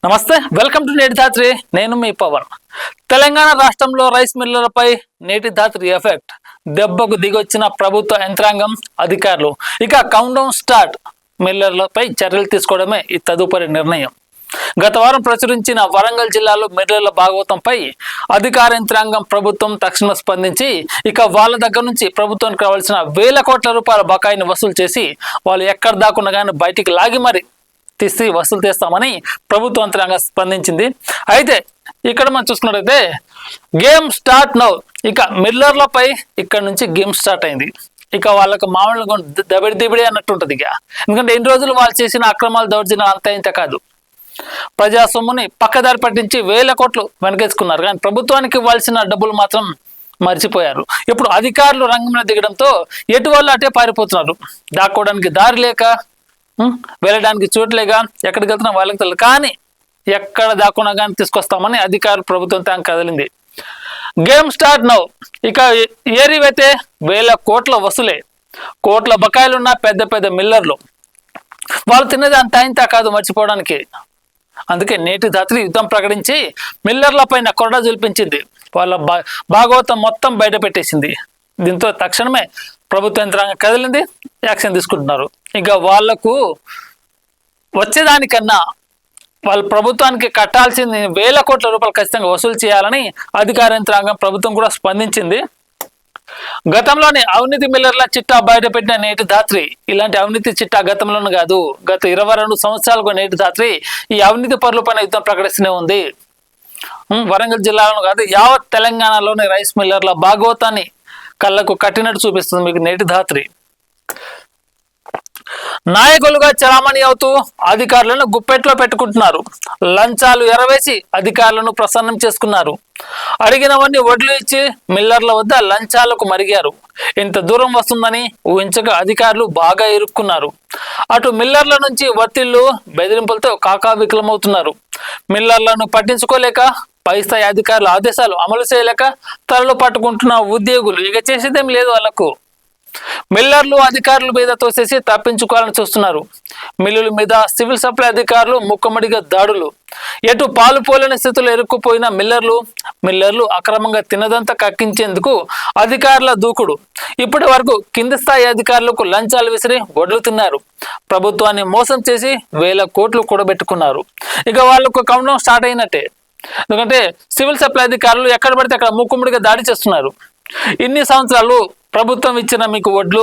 నమస్తే, welcome to నేటి ధాత్రి. నేను మీ పవన్. తెలంగాణ రాష్ట్రంలో రైస్ మిల్లర్లపై నేటి ధాత్రి ఎఫెక్ట్. దెబ్బకు దిగొచ్చిన ప్రభుత్వ యంత్రాంగం, అధికారులు. ఇక కౌంట్ డౌన్ స్టార్ట్. మిల్లర్లపై చర్యలు తీసుకోవడమే ఈ తదుపరి నిర్ణయం. గత వారం ప్రచురించిన వరంగల్ జిల్లాలో మిల్లర్ల భాగవతంపై అధికార యంత్రాంగం, ప్రభుత్వం తక్షణం స్పందించి ఇక వాళ్ళ దగ్గర నుంచి ప్రభుత్వానికి రావాల్సిన వేల కోట్ల రూపాయల బకాయిని వసూలు చేసి వాళ్ళు ఎక్కడ దాకున్నా కానీ బయటికి లాగి మరి తీసి వసూలు చేస్తామని ప్రభుత్వ యంత్రాంగం స్పందించింది. అయితే ఇక్కడ మనం చూసుకున్నట్లయితే గేమ్ స్టార్ట్ నౌ. ఇక మిల్లర్లపై ఇక్కడ నుంచి గేమ్ స్టార్ట్ అయింది. ఇక వాళ్ళకు మామూలుగా దబిడి అన్నట్టు ఉంటుంది. ఇక ఎందుకంటే ఎన్ని రోజులు వాళ్ళు చేసిన అక్రమాలు, దౌర్జన్యాలు అంత ఇంత కాదు. ప్రజా సొమ్ముని పక్కదారి పట్టించి వేల కోట్లు వెనకేసుకున్నారు. కానీ ప్రభుత్వానికి ఇవ్వాల్సిన డబ్బులు మాత్రం మర్చిపోయారు. ఇప్పుడు అధికారులు రంగంలో దిగడంతో ఎటు వాళ్ళు అటే పారిపోతున్నారు. దాక్కోవడానికి దారి లేక, వెళ్ళడానికి చోట్లేగా, ఎక్కడికి వెళ్తున్నా వాళ్ళకి తెలియదు. కానీ ఎక్కడ దాక్కున్నా కానీ తీసుకొస్తామని అధికారులు ప్రభుత్వం కదిలింది. Game start now. ఇక ఏరివైతే వేల కోట్ల వసూలే. కోట్ల బకాయిలున్న పెద్ద పెద్ద మిల్లర్లు. వాళ్ళు తిన్నది అంత ఇంత కాదు మర్చిపోవడానికి. అందుకే నేటి ధాత్రి యుద్ధం ప్రకటించి మిల్లర్ల పైన కొరడా జుల్పించింది. వాళ్ళ భాగవతం మొత్తం బయట పెట్టేసింది. దీంతో తక్షణమే ప్రభుత్వ యంత్రాంగం కదిలింది, యాక్షన్ తీసుకుంటున్నారు. ఇక వాళ్లకు వచ్చేదానికన్నా వాళ్ళ ప్రభుత్వానికి కట్టాల్సింది వేల కోట్ల రూపాయలు ఖచ్చితంగా వసూలు చేయాలని అధికార యంత్రాంగం, ప్రభుత్వం కూడా స్పందించింది. గతంలోనే అవినీతి మిల్లర్ల చిట్టా బయటపెట్టిన నేటి ధాత్రి ఇలాంటి అవినీతి చిట్టా గతంలోనూ కాదు, గత 22 సంవత్సరాలకు నేటి ధాత్రి ఈ అవినీతి పరుల పైన యుద్ధం ప్రకటిస్తూనే ఉంది. వరంగల్ జిల్లాలోనూ కాదు, యావత్ తెలంగాణలోని రైస్ మిల్లర్ల భాగవతాన్ని కళ్ళకు కట్టినట్టు చూపిస్తుంది మీకు నేటి ధాత్రి. నాయకులుగా చలామణి అవుతూ అధికారులను గుప్పెట్లో పెట్టుకుంటున్నారు. లంచాలు ఎరవేసి అధికారులను ప్రసన్నం చేసుకున్నారు. అడిగినవన్నీ వడ్లు ఇచ్చి మిల్లర్ల వద్ద లంచాలకు మరిగారు. ఇంత దూరం వస్తుందని ఊహించక అధికారులు బాగా ఇరుక్కున్నారు. అటు మిల్లర్ల నుంచి ఒత్తిళ్లు, బెదిరింపులతో కాకావికలమవుతున్నారు. మిల్లర్లను పట్టించుకోలేక పై స్థాయి అధికారుల ఆదేశాలు అమలు చేయలేక తలలు పట్టుకుంటున్న ఉద్యోగులు ఇక చేసేదేం లేదు. వాళ్లకు మిల్లర్లు అధికారుల మీద తోసేసి తప్పించుకోవాలని చూస్తున్నారు. మిల్లుల మీద సివిల్ సప్లై అధికారులు ముక్కమడిగా దాడులు. ఎటు పాలు పోలేని స్థితిలో ఇరుక్కుపోయిన మిల్లర్లు అక్రమంగా తినదంతా కక్కించేందుకు అధికారుల దూకుడు. ఇప్పటి వరకు కింది స్థాయి అధికారులకు లంచాలు విసిరి వడ్లు తిన్నారు. ప్రభుత్వాన్ని మోసం చేసి వేల కోట్లు కూడబెట్టుకున్నారు. ఇక వాళ్ళకు కౌంటౌన్ స్టార్ట్ అయినట్టే. ఎందుకంటే సివిల్ సప్లై అధికారులు ఎక్కడ పడితే అక్కడ ముక్కుముడిగా దాడి చేస్తున్నారు. ఇన్ని సంవత్సరాలు ప్రభుత్వం ఇచ్చిన మీకు వడ్లు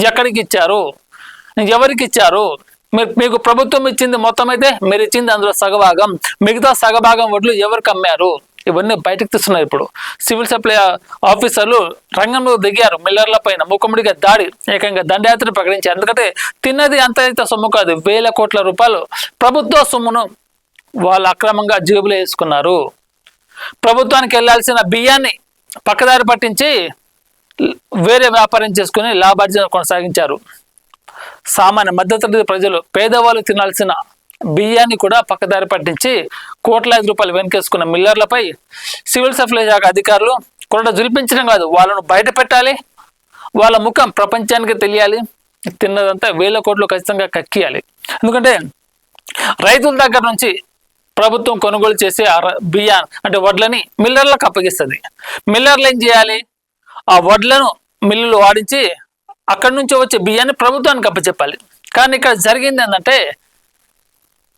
ఎక్కడికి ఇచ్చారు, ఎవరికి ఇచ్చారు? మీకు ప్రభుత్వం ఇచ్చింది మొత్తం అయితే మీరు ఇచ్చింది అందులో సగభాగం, మిగతా సగభాగం వడ్లు ఎవరికి అమ్మారు? ఇవన్నీ బయటకు తీస్తున్నారు. ఇప్పుడు సివిల్ సప్లై ఆఫీసర్లు రంగంలో దిగారు. మిల్లర్ల పైన ముక్కుముడిగా దాడి, ఏకంగా దండయాత్ర ప్రకటించారు. ఎందుకంటే తిన్నది అంత సొమ్ము కాదు, వేల కోట్ల రూపాయలు ప్రభుత్వ సొమ్మును వాళ్ళు అక్రమంగా జేబులో వేసుకున్నారు. ప్రభుత్వానికి వెళ్లాల్సిన బియ్యాన్ని పక్కదారి పట్టించి వేరే వ్యాపారం చేసుకుని లాభార్జన కొనసాగించారు. సామాన్య మధ్యతరగతి ప్రజలు, పేదవాళ్ళు తినాల్సిన బియ్యాన్ని కూడా పక్కదారి పట్టించి కోట్లాది రూపాయలు వెనకేసుకున్న మిల్లర్లపై సివిల్ సప్లై శాఖ అధికారులు కొరడ జులిపించడం కాదు, వాళ్ళను బయట పెట్టాలి, వాళ్ళ ముఖం ప్రపంచానికి తెలియాలి. తిన్నదంతా వేల కోట్లు ఖచ్చితంగా కక్కియాలి. ఎందుకంటే రైతుల దగ్గర నుంచి ప్రభుత్వం కొనుగోలు చేసే బియ్యం అంటే వడ్లని మిల్లర్లకు అప్పగిస్తుంది. మిల్లర్లు ఏం చేయాలి? ఆ వడ్లను మిల్లులు వాడించి అక్కడి నుంచి వచ్చే బియ్యాన్ని ప్రభుత్వానికి అప్పచెప్పాలి. కానీ ఇక్కడ జరిగింది ఏంటంటే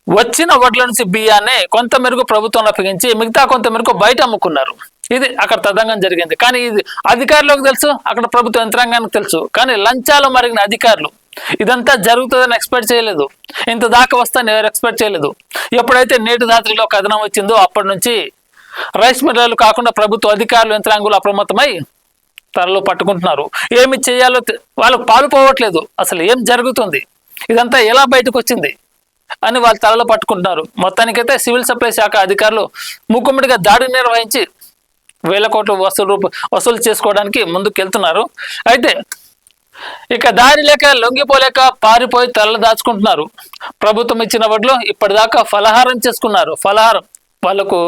వచ్చిన వడ్ల నుంచి బియ్యాన్ని కొంత మేరకు ప్రభుత్వం అప్పగించి మిగతా కొంత మేరకు బయట అమ్ముకున్నారు. ఇది అక్కడ తదంగం జరిగింది. కానీ ఇది అధికారులకు తెలుసు, అక్కడ ప్రభుత్వ యంత్రాంగానికి తెలుసు. కానీ లంచాలు మరిగిన అధికారులు ఇదంతా జరుగుతుందని ఎక్స్పెక్ట్ చేయలేదు. ఇంత దాకా వస్తాను ఎవరు ఎక్స్పెక్ట్ చేయలేదు. ఎప్పుడైతే నేటి ధాత్రిలో కథనం వచ్చిందో అప్పటి నుంచి రైస్ మిల్లర్లు కాకుండా ప్రభుత్వ అధికారులు, యంత్రాంగులు అప్రమత్తమై తరలో పట్టుకుంటున్నారు. ఏమి చేయాలో వాళ్ళకు పాలు పోవట్లేదు. అసలు ఏం జరుగుతుంది, ఇదంతా ఎలా బయటకు వచ్చింది అని వాళ్ళు తలలో పట్టుకుంటున్నారు. మొత్తానికైతే సివిల్ సప్లై శాఖ అధికారులు ముక్కుముడిగా దాడి నిర్వహించి వేల కోట్లు వసూలు చేసుకోవడానికి ముందుకు వెళ్తున్నారు. అయితే ఇక దారి లేక, లొంగిపోలేక పారిపోయి తలలు దాచుకుంటున్నారు. ప్రభుత్వం ఇచ్చిన వడ్లు ఇప్పటిదాకా ఫలహారం చేసుకున్నారు. ఫలహారం వాళ్ళకు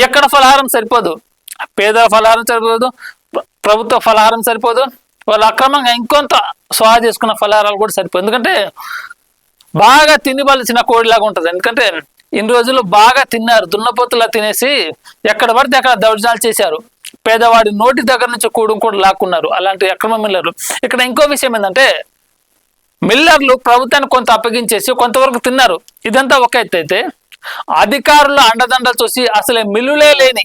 ఎక్కడ ఫలహారం సరిపోదు, పేదల ఫలహారం సరిపోదు, ప్రభుత్వ ఫలహారం సరిపోదు, వాళ్ళు అక్రమంగా ఇంకొంత స్వాహా చేసుకున్న ఫలహారాలు కూడా సరిపోదు. ఎందుకంటే బాగా తినిబలిసిన కోడిలాగా ఉంటుంది. ఎందుకంటే ఇన్ని రోజులు బాగా తిన్నారు, దున్నపోతులా తినేసి ఎక్కడ పడితే అక్కడ దౌర్జన్యాలు చేశారు. పేదవాడి నోటి దగ్గర నుంచి కూడా లాక్కున్నారు అలాంటి అక్రమ మిల్లర్లు. ఇక్కడ ఇంకో విషయం ఏంటంటే, మిల్లర్లు ప్రభుత్వాన్ని కొంత అప్పగించేసి కొంతవరకు తిన్నారు. ఇదంతా ఒక ఎత్తు అయితే, అధికారుల అండదండలు చూసి అసలే మిల్లులే లేని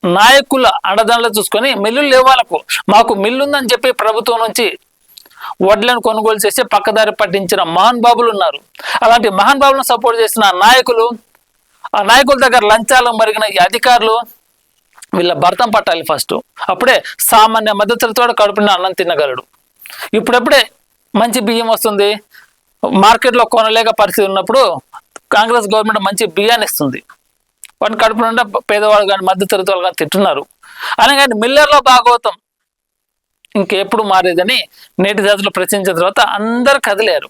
నాయకుల అండదండలు చూసుకొని మిల్లులు లేవు వాళ్ళకు, మాకు మిల్లు ఉందని చెప్పి ప్రభుత్వం నుంచి వడ్లను కొనుగోలు చేసి పక్కదారి పట్టించిన మహాన్ బాబులు ఉన్నారు. అలాంటి మహాన్ బాబులను సపోర్ట్ చేసిన నాయకులు, ఆ నాయకుల దగ్గర లంచాలు మరిగిన ఈ అధికారులు వీళ్ళ భర్తం పట్టాలి ఫస్ట్. అప్పుడే సామాన్య మద్దతులతో కడుపున అన్నం తినగలడు. ఇప్పుడప్పుడే మంచి బియ్యం వస్తుంది, మార్కెట్లో కొనలేక పరిస్థితి ఉన్నప్పుడు కాంగ్రెస్ గవర్నమెంట్ మంచి బియ్యాన్ని ఇస్తుంది. వాటిని కడుపు నుండి పేదవాళ్ళు కానీ మద్దతులతో కానీ తింటున్నారు. అలాగే మిల్లర్లో భాగవతం ఇంకెప్పుడు మారేదని నేటి జాతులు ప్రశ్నించిన తర్వాత అందరు కదిలేరు.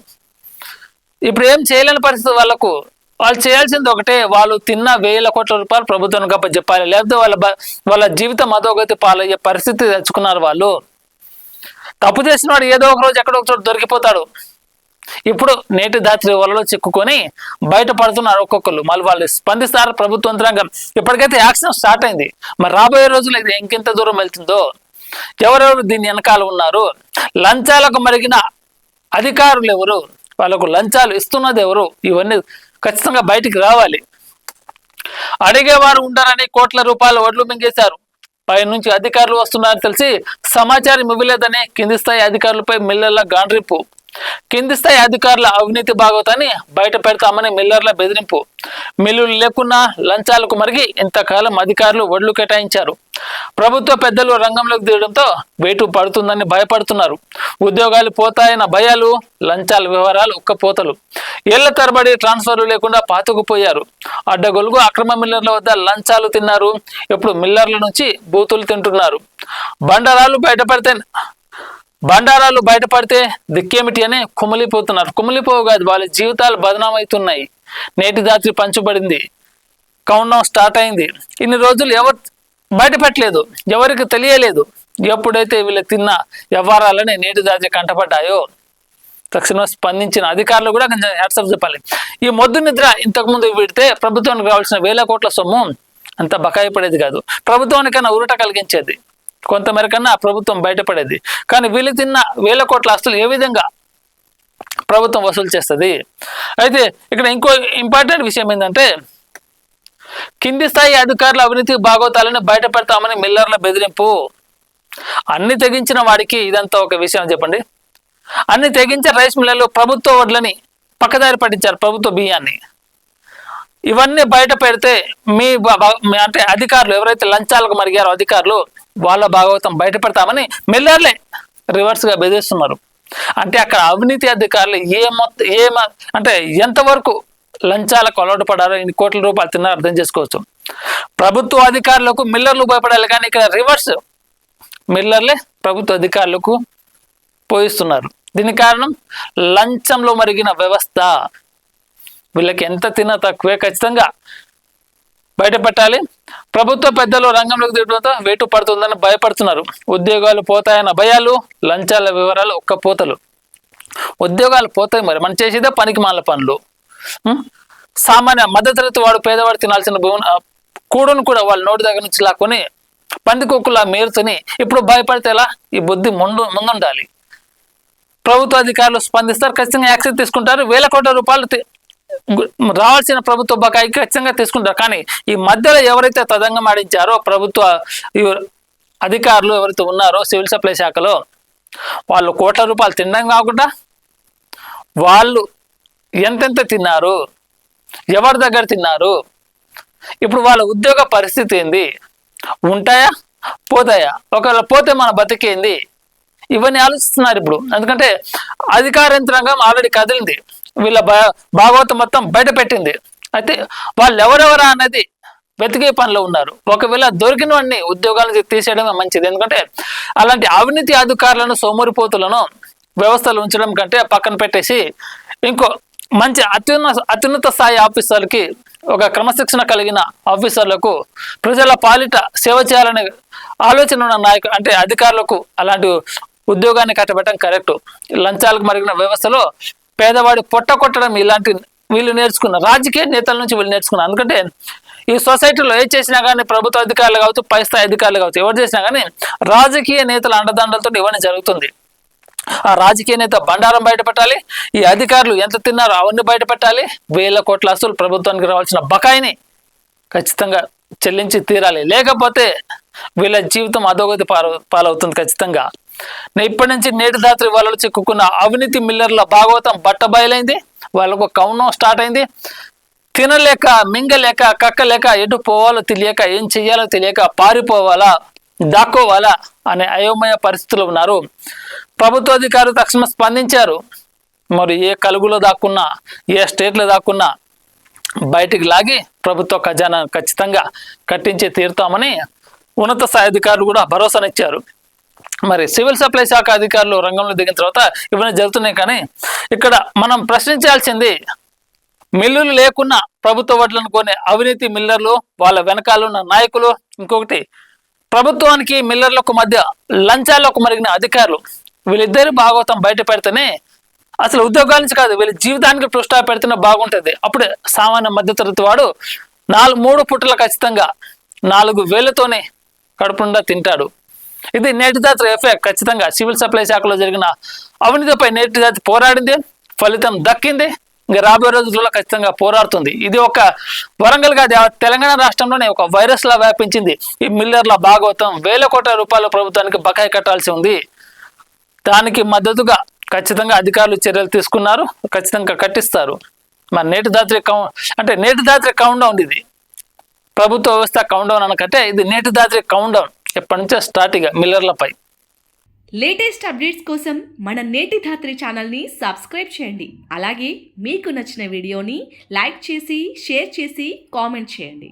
ఇప్పుడు ఏం చేయలేని పరిస్థితి వాళ్ళకు. వాళ్ళు చేయాల్సింది ఒకటే, వాళ్ళు తిన్న 1000 కోట్ల రూపాయలు ప్రభుత్వానికి గొప్ప చెప్పాలి, లేకపోతే వాళ్ళ జీవితం అధోగతి పాలయ్యే పరిస్థితి తెచ్చుకున్నారు వాళ్ళు. తప్పు చేసిన వాడు ఏదో ఒక రోజు ఎక్కడో ఒక చోట దొరికిపోతాడు. ఇప్పుడు నేటి దాత్రి వలలో చిక్కుకొని బయటపడుతున్నారు ఒక్కొక్కరు. మళ్ళీ వాళ్ళు స్పందిస్తారు ప్రభుత్వ యంత్రాంగం. ఇప్పటికైతే యాక్షన్ స్టార్ట్ అయింది. మరి రాబోయే రోజులు ఇది ఇంకెంత దూరం వెళ్తుందో, ఎవరెవరు దీని వెనకాల ఉన్నారు, లంచాలకు మరిగిన అధికారులు ఎవరు, వాళ్ళకు లంచాలు ఇస్తున్నది ఎవరు, ఇవన్నీ ఖచ్చితంగా బయటికి రావాలి. అడిగేవారు ఉంటారని కోట్ల రూపాయల వడ్లు మింగేశారు. పై నుంచి అధికారులు వస్తున్నారని తెలిసి సమాచారం ఇవ్వలేదని కింది స్థాయి అధికారులపై మిల్లర్ల గాండ్రింపు. కింది స్థాయి అధికారుల అవినీతి భాగవతాన్ని బయట పెడతామని మిల్లర్ల బెదిరింపు. మిల్లులు లేకున్నా లంచాలకు మరిగి ఇంతకాలం అధికారులు వడ్లు కేటాయించారు. ప్రభుత్వ పెద్దలు రంగంలోకి దిగడంతో వేటు పడుతుందని భయపడుతున్నారు. ఉద్యోగాలు పోతాయన్న భయాలు, లంచాల వ్యవహారాలు ఒక్కపోతలు. ఏళ్ల తరబడి ట్రాన్స్ఫర్లు లేకుండా పాతుకుపోయారు. అడ్డగొలుగు అక్రమ మిల్లర్ల వద్ద లంచాలు తిన్నారు. ఇప్పుడు మిల్లర్ల నుంచి బూతులు తింటున్నారు. బండారాలు బయటపడితే దిక్కేమిటి అని కుమిలిపోతున్నారు. కుమిలిపోవు కాదు, వాళ్ళ జీవితాలు బదనామవుతున్నాయి. నేటి దాత్రి పంచబడింది, కౌంట్ డౌన్ స్టార్ట్ అయింది. ఇన్ని రోజులు ఎవరు బయటపెట్టలేదు, ఎవరికి తెలియలేదు. ఎప్పుడైతే వీళ్ళు తిన్న వ్యవహారాలని నేటి దాత్రి కంటపడ్డాయో తక్షణం స్పందించిన అధికారులు కూడా కొంచెం హ్యాట్సాప్ చెప్పాలి. ఈ మొద్దు నిద్ర ఇంతకుముందు పెడితే ప్రభుత్వానికి రావాల్సిన 1000 కోట్ల సొమ్ము అంత బకాయి పడేది కాదు, ప్రభుత్వానికైనా ఊరట కలిగించేది, కొంతమేరకన్నా ప్రభుత్వం బయటపడేది. కానీ వీళ్ళు తిన్న 1000 కోట్ల ఆస్తులు ఏ విధంగా ప్రభుత్వం వసూలు చేస్తుంది? అయితే ఇక్కడ ఇంకో ఇంపార్టెంట్ విషయం ఏంటంటే, కింది స్థాయి అధికారుల అవినీతి భాగవతాలని బయట పెడతామని మిల్లర్ల బెదిరింపు. అన్ని తెగించిన వాడికి ఇదంతా ఒక విషయం చెప్పండి. అన్ని తెగించే రైస్ మిల్లర్లు ప్రభుత్వ వడ్లని పక్కదారి పట్టించారు, ప్రభుత్వ బియ్యాన్ని. ఇవన్నీ బయట పెడితే మీ అంటే అధికారులు ఎవరైతే లంచాలకు మరిగారో అధికారులు, వాళ్ళ భాగవతం బయట పెడతామని మిల్లర్లే రివర్స్గా బెదిరిస్తున్నారు. అంటే అక్కడ అవినీతి అధికారులు అంటే ఎంతవరకు లంచాలకు అలవాటు పడారో, ఇన్ని కోట్ల రూపాయలు తిన్నారో అర్థం చేసుకోవచ్చు. ప్రభుత్వ అధికారులకు మిల్లర్లు భయపడాలి, కానీ ఇక్కడ రివర్స్, మిల్లర్లే ప్రభుత్వ అధికారులకు పోయిస్తున్నారు. దీనికి కారణం లంచంలో మరిగిన వ్యవస్థ. వీళ్ళకి ఎంత తిన్నా తక్కువే, ఖచ్చితంగా బయట పెట్టాలి. ప్రభుత్వ పెద్దలు రంగంలోకి దిగడంతో వేటు పడుతుందని భయపడుతున్నారు. ఉద్యోగాలు పోతాయన్న భయాలు, లంచాల వివరాలు ఒక్కపోతలు. ఉద్యోగాలు పోతాయి, మరి మనం చేసేదే పనికి మాల పనులు. సామాన్య మధ్యతరగతి వాడు, పేదవాడు తినాల్సిన కూడును కూడా వాళ్ళ నోటి దగ్గర నుంచి లాక్కొని పందికొక్కులా మేరుతని ఇప్పుడు భయపడితే ఎలా? ఈ బుద్ధి ముందుండాలి. ప్రభుత్వ అధికారులు స్పందిస్తారు, ఖచ్చితంగా యాక్షన్ తీసుకుంటారు. 1000 కోట్ల రూపాయలు రావాల్సిన ప్రభుత్వ బకాయి ఖచ్చితంగా తీసుకుంటారు. కానీ ఈ మధ్యలో ఎవరైతే తదంగం ఆడించారో ప్రభుత్వ అధికారులు ఎవరైతే ఉన్నారో సివిల్ సప్లై శాఖలో, వాళ్ళు కోట్ల రూపాయలు తినడం కాకుండా వాళ్ళు ఎంతెంత తిన్నారు, ఎవరి దగ్గర తిన్నారు, ఇప్పుడు వాళ్ళ ఉద్యోగ పరిస్థితి ఏంది, ఉంటాయా పోతాయా, ఒకవేళ పోతే మన బతికేంది, ఇవన్నీ ఆలోచిస్తున్నారు ఇప్పుడు. ఎందుకంటే అధికార యంత్రాంగం ఆల్రెడీ కదిలింది, వీళ్ళ భాగవతం మొత్తం బయట పెట్టింది. అయితే వాళ్ళు ఎవరెవరా అనేది వెతికే పనిలో ఉన్నారు. ఒకవేళ దొరికిన వాడిని ఉద్యోగాలను తీసేయడమే మంచిది. ఎందుకంటే అలాంటి అవినీతి అధికారులను, సోమరిపోతులను వ్యవస్థలు ఉంచడం కంటే పక్కన పెట్టేసి ఇంకో మంచి అత్యున్నత స్థాయి ఆఫీసర్లకి, ఒక క్రమశిక్షణ కలిగిన ఆఫీసర్లకు, ప్రజల పాలిట సేవ చేయాలనే ఆలోచన ఉన్న నాయకు అంటే అధికారులకు అలాంటి ఉద్యోగాన్ని కట్టబెట్టడం కరెక్టు. లంచాలకు మరిగిన వ్యవస్థలో పేదవాడి పొట్ట కొట్టడం ఇలాంటి వీళ్ళు నేర్చుకున్నారు, రాజకీయ నేతల నుంచి వీళ్ళు నేర్చుకున్నారు. ఎందుకంటే ఈ సొసైటీలో ఏది చేసినా కానీ ప్రభుత్వ అధికారులు కావచ్చు, పై స్థాయి అధికారులు కావచ్చు, ఎవరు చేసినా కానీ రాజకీయ నేతల అండదండలతో ఇవన్నీ జరుగుతుంది. ఆ రాజకీయ నేత బండారం బయటపెట్టాలి, ఈ అధికారులు ఎంత తిన్నారో అవన్నీ బయటపెట్టాలి, 1000 కోట్ల ఆస్తులు ప్రభుత్వానికి రావాల్సిన బకాయిని ఖచ్చితంగా చెల్లించి తీరాలి. లేకపోతే వీళ్ళ జీవితం అధోగతి పాలవుతుంది ఖచ్చితంగా. ఇప్పటి నుంచి నేటి రాత్రి వాళ్ళు చిక్కుకున్న అవినీతి మిల్లర్ల భాగవతం బట్టబయలైంది. వాళ్ళకు కౌనం స్టార్ట్ అయింది. తినలేక, మింగలేక, కక్కలేక, ఎటు పోవాలో తెలియక, ఏం చెయ్యాలో తెలియక, పారిపోవాలా, దాక్కోవాలా అనే అయోమయ పరిస్థితులు ఉన్నారు. ప్రభుత్వ అధికారులు తక్షణం స్పందించారు. మరి ఏ కలుగులో దాక్కున్నా, ఏ స్టేట్లో దాక్కున్నా బయటికి లాగి ప్రభుత్వ ఖజానా ఖచ్చితంగా కట్టించి తీరుతామని ఉన్నత స్థాయి అధికారులు కూడా భరోసానిచ్చారు. మరి సివిల్ సప్లై శాఖ అధికారులు రంగంలో దిగిన తర్వాత ఇవన్నీ జరుగుతున్నాయి. కానీ ఇక్కడ మనం ప్రశ్నించాల్సింది, మిల్లులు లేకున్నా ప్రభుత్వ వడ్లను కొనే అవినీతి మిల్లర్లు, వాళ్ళ వెనకాలన్న నాయకులు, ఇంకొకటి ప్రభుత్వానికి మిల్లర్లకు మధ్య లంచాలకు మరిగిన అధికారులు, వీళ్ళిద్దరి భాగవతం బయట పెడితేనే అసలు ఉద్యోగాల నుంచి కాదు వీళ్ళ జీవితానికి పృష్టా పెడితేనే బాగుంటుంది. అప్పుడే సామాన్య మధ్యతరగతి వాడు 3 పూటలు ఖచ్చితంగా 4 వేలతోనే కడుపుండా తింటాడు. ఇది నేటి జాతి ఎఫెక్ట్. ఖచ్చితంగా సివిల్ సప్లై శాఖలో జరిగిన అవినీతిపై నేటి జాతి పోరాడింది, ఫలితం దక్కింది. ఇంకా రాబోయే రోజుల్లో ఖచ్చితంగా పోరాడుతుంది. ఇది ఒక వరంగల్ కాదు, తెలంగాణ రాష్ట్రంలోనే ఒక వైరస్ లా వ్యాపించింది. ఈ మిల్లర్ల భాగవతం 1000 కోట్ల రూపాయల ప్రభుత్వానికి బకాయి కట్టాల్సి ఉంది. దానికి మద్దతుగా ఖచ్చితంగా అధికారులు చర్యలు తీసుకున్నారు, ఖచ్చితంగా కట్టిస్తారు. మరి నేటి దాత్రి కౌంట్ డౌన్. ఇది ప్రభుత్వ వ్యవస్థ కౌంట్ డౌన్ అనకంటే ఇది నేటి దాత్రి కౌంట్ డౌన్. ఎప్పటి నుంచో స్టార్ట్ ఇక మిల్లర్లపై. లేటెస్ట్ అప్డేట్స్ కోసం మన నేటి ధాత్రి ఛానల్ని సబ్స్క్రైబ్ చేయండి. అలాగే మీకు నచ్చిన వీడియోని లైక్ చేసి, షేర్ చేసి, కామెంట్ చేయండి.